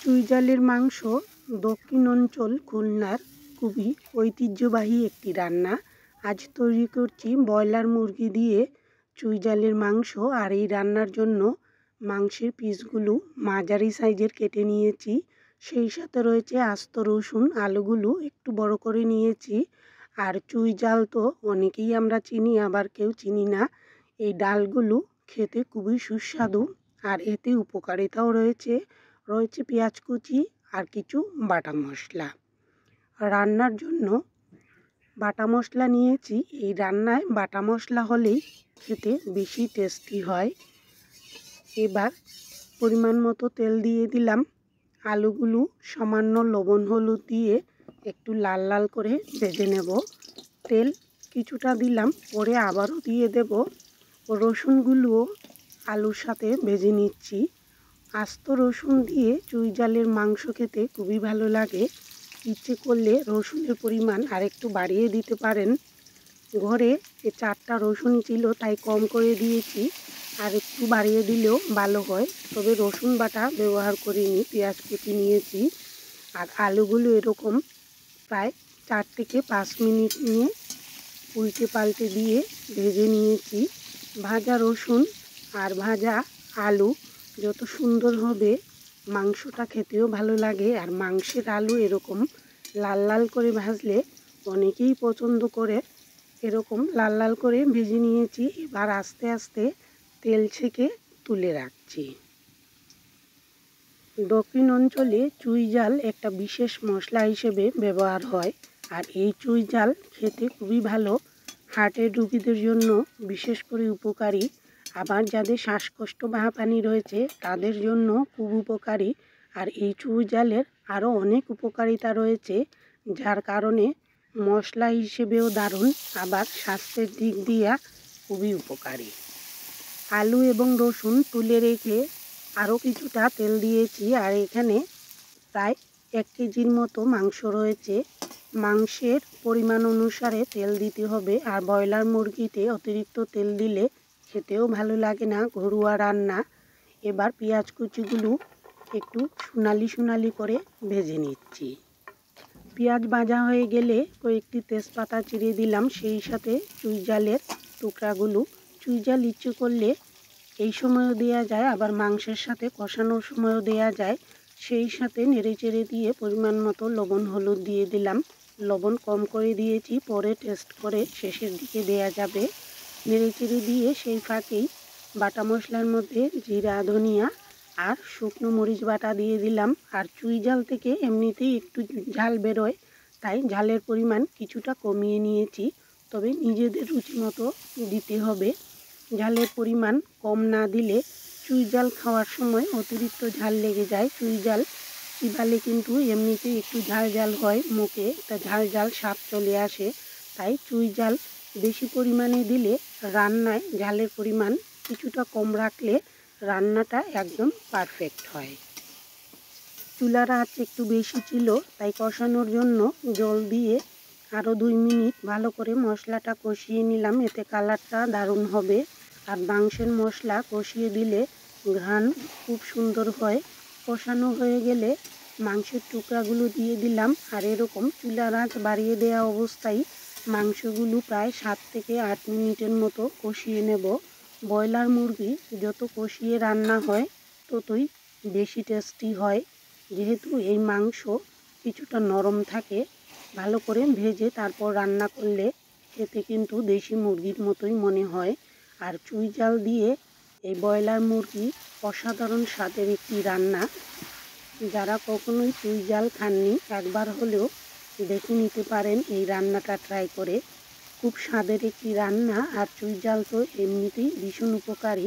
চুইঝালের মাংস দক্ষিণ অঞ্চল খুলনার খুবই ঐতিহ্যবাহী একটি রান্না। আজ তৈরি করছি ব্রয়লার মুরগি দিয়ে চুইঝালের মাংস। আর এই রান্নার জন্য মাংসের পিসগুলো মাঝারি সাইজের কেটে নিয়েছি। সেই সাথে রয়েছে আস্ত রসুন, আলুগুলো একটু বড় করে নিয়েছি। আর চুইঝাল তো অনেকেই আমরা চিনি, আবার কেউ চিনি না। এই ডালগুলো খেতে খুবই সুস্বাদু আর এতে উপকারিতাও রয়েছে। পেঁয়াজ কুচি আর কিছু বাটা মশলা। রান্নার জন্য বাটা মশলা নিয়েছি। এই রান্নায় বাটা মশলা হলেই খেতে বেশি টেস্টি হয়। এবার পরিমাণ মতো তেল দিয়ে দিলাম। আলুগুলো সামান্য লবণ হলুদ দিয়ে একটু লাল লাল করে ভেজে নেব। তেল কিছুটা দিলাম, পরে আবারও দিয়ে দেব। রসুনগুলোও আলুর সাথে ভেজে নিচ্ছি। আস্ত রসুন দিয়ে চুইঝালের মাংস খেতে খুবই ভালো লাগে। ইচ্ছে করলে রসুনের পরিমাণ আরেকটু বাড়িয়ে দিতে পারেন। ঘরে 4টা রসুন ছিল, তাই কম করে দিয়েছি। আর একটু বাড়িয়ে দিলেও ভালো হয়, তবে রসুন বাটা ব্যবহার করিনি, পেঁয়াজ কুচি নিয়েছি। আর আলুগুলো এরকম প্রায় 4 থেকে 5 মিনিট নিয়ে উল্টে পাল্টে দিয়ে ভেজে নিয়েছি। ভাজা রসুন আর ভাজা আলু যত সুন্দর হবে মাংসটা খেতেও ভালো লাগে। আর মাংসের আলু এরকম লাল লাল করে ভাজলে অনেকেই পছন্দ করে। এরকম লাল লাল করে ভেজে নিয়েছি। এবার আস্তে আস্তে তেল ছেঁকে তুলে রাখছি। দক্ষিণ অঞ্চলে চুইঝাল একটা বিশেষ মশলা হিসেবে ব্যবহার হয়। আর এই চুইঝাল খেতে খুবই ভালো, হার্টের রোগীদের জন্য বিশেষ করে উপকারী। আবার যাদের শ্বাসকষ্ট বা হাঁপানি রয়েছে তাদের জন্য খুব উপকারী। আর এই চুইঝালের আরও অনেক উপকারিতা রয়েছে, যার কারণে মশলা হিসেবেও দারুণ, আবার স্বাস্থ্যের দিক দিয়ে খুবই উপকারী। আলু এবং রসুন তুলে রেখে আরও কিছুটা তেল দিয়েছি। আর এখানে প্রায় 1 কেজির মতো মাংস রয়েছে। মাংসের পরিমাণ অনুসারে তেল দিতে হবে। আর ব্রয়লার মুরগিতে অতিরিক্ত তেল দিলে খেতেও ভালো লাগে না, ঘরোয়া রান্না। এবার পেঁয়াজ কুচিগুলো একটু সোনালি সোনালি করে ভেজে নিচ্ছি। পেঁয়াজ ভাজা হয়ে গেলে কয়েকটি তেজপাতা চিড়ে দিলাম, সেই সাথে চুইঝালের টুকরাগুলো। চুইঝাল ইচ্ছে করলে এই সময়ও দেওয়া যায়, আবার মাংসের সাথে কষানোর সময়ও দেওয়া যায়। সেই সাথে নেড়ে চেড়ে দিয়ে পরিমাণ মতো লবণ হলুদ দিয়ে দিলাম। লবণ কম করে দিয়েছি, পরে টেস্ট করে শেষের দিকে দেওয়া যাবে। নেড়ে চেড়ে দিয়ে সেই ফাঁকেই বাটা মশলার মধ্যে জিরা, ধনিয়া আর শুকনো মরিচ বাটা দিয়ে দিলাম। আর চুইঝাল থেকে এমনিতেই একটু ঝাল বেরোয়, তাই ঝালের পরিমাণ কিছুটা কমিয়ে নিয়েছি, তবে নিজেদের রুচি মতো দিতে হবে। ঝালের পরিমাণ কম না দিলে চুইঝাল খাওয়ার সময় অতিরিক্ত ঝাল লেগে যায়। চুইঝাল চিবালে কিন্তু এমনিতেই একটু ঝাল ঝাল হয়, মুখে একটা ঝাল ঝাল স্বাদ চলে আসে। তাই চুইঝাল বেশি পরিমাণে দিলে রান্নায় ঝালের পরিমাণ কিছুটা কম রাখলে রান্নাটা একদম পারফেক্ট হয়। চুলার আঁচ একটু বেশি ছিল, তাই কষানোর জন্য জল দিয়ে আরও 2 মিনিট ভালো করে মশলাটা কষিয়ে নিলাম। এতে কালারটা দারুণ হবে। আর মাংসের মশলা কষিয়ে দিলে ঘ্রাণ খুব সুন্দর হয়। কষানো হয়ে গেলে মাংসের টুকরাগুলো দিয়ে দিলাম। আর এরকম চুলার আঁচ বাড়িয়ে দেওয়া অবস্থায় মাংসগুলো প্রায় 7 থেকে 8 মিনিটের মতো কষিয়ে নেব। ব্রয়লার মুরগি যত কষিয়ে রান্না হয় ততই বেশি টেস্টি হয়, যেহেতু এই মাংস কিছুটা নরম থাকে। ভালো করে ভেজে তারপর রান্না করলে খেতে কিন্তু দেশি মুরগির মতোই মনে হয়। আর চুইঝাল দিয়ে এই ব্রয়লার মুরগি অসাধারণ স্বাদের একটি রান্না। যারা কখনোই চুইঝাল খাননি একবার হলেও দেখে নিতে পারেন এই রান্নাটা ট্রাই করে। খুব স্বাদের একটি রান্না। আর চুইঝাল তো এমনিতেই ভীষণ উপকারী।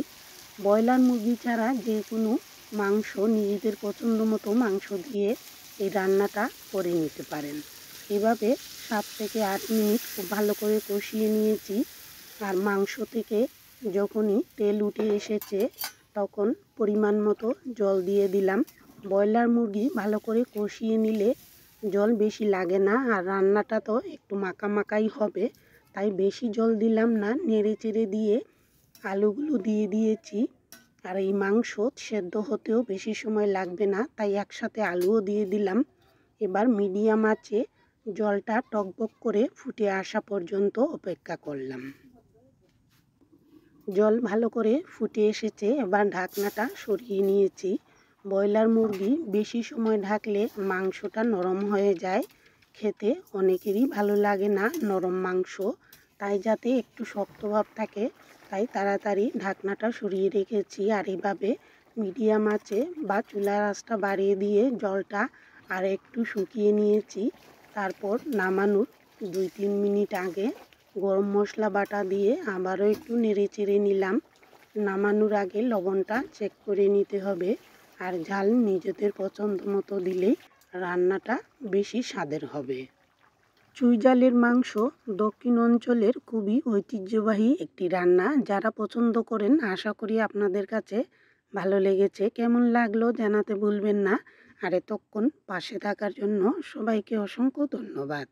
ব্রয়লার মুরগি ছাড়া যে কোনো মাংস নিজেদের পছন্দ মতো মাংস দিয়ে এই রান্নাটা করে নিতে পারেন। এভাবে 7 থেকে 8 মিনিট খুব ভালো করে কষিয়ে নিয়েছি। আর মাংস থেকে যখনই তেল উঠে এসেছে তখন পরিমাণ মতো জল দিয়ে দিলাম। ব্রয়লার মুরগি ভালো করে কষিয়ে নিলে জল বেশি লাগে না, আর রান্নাটা তো একটু মাখা মাখাই হবে, তাই বেশি জল দিলাম না। নেড়ে চেড়ে দিয়ে আলুগুলো দিয়ে দিয়েছি। আর এই মাংস সেদ্ধ হতেও বেশি সময় লাগবে না, তাই একসাথে আলুও দিয়ে দিলাম। এবার মিডিয়াম আঁচে জলটা টকবক করে ফুটে আসা পর্যন্ত অপেক্ষা করলাম। জল ভালো করে ফুটে এসেছে, এবার ঢাকনাটা সরিয়ে নিয়েছি। ব্রয়লার মুরগি বেশি সময় ঢাকলে মাংসটা নরম হয়ে যায়, খেতে অনেকেরই ভালো লাগে না নরম মাংস, তাই যাতে একটু শক্ত ভাব থাকে তাই তাড়াতাড়ি ঢাকনাটা সরিয়ে রেখেছি। আর এইভাবে মিডিয়াম আঁচে বা চুলার আঁচটা বাড়িয়ে দিয়ে জলটা আর একটু শুকিয়ে নিয়েছি। তারপর নামানোর 2-3 মিনিট আগে গরম মশলা বাটা দিয়ে আবারও একটু নেড়ে চেড়ে নিলাম। নামানোর আগে লবণটা চেক করে নিতে হবে, আর ঝাল নিজেদের পছন্দ মতো দিলেই রান্নাটা বেশি স্বাদের হবে। চুই ঝালের মাংস দক্ষিণ অঞ্চলের খুবই ঐতিহ্যবাহী একটি রান্না। যারা পছন্দ করেন আশা করি আপনাদের কাছে ভালো লেগেছে। কেমন লাগলো জানাতে ভুলবেন না। আর এতক্ষণ পাশে থাকার জন্য সবাইকে অসংখ্য ধন্যবাদ।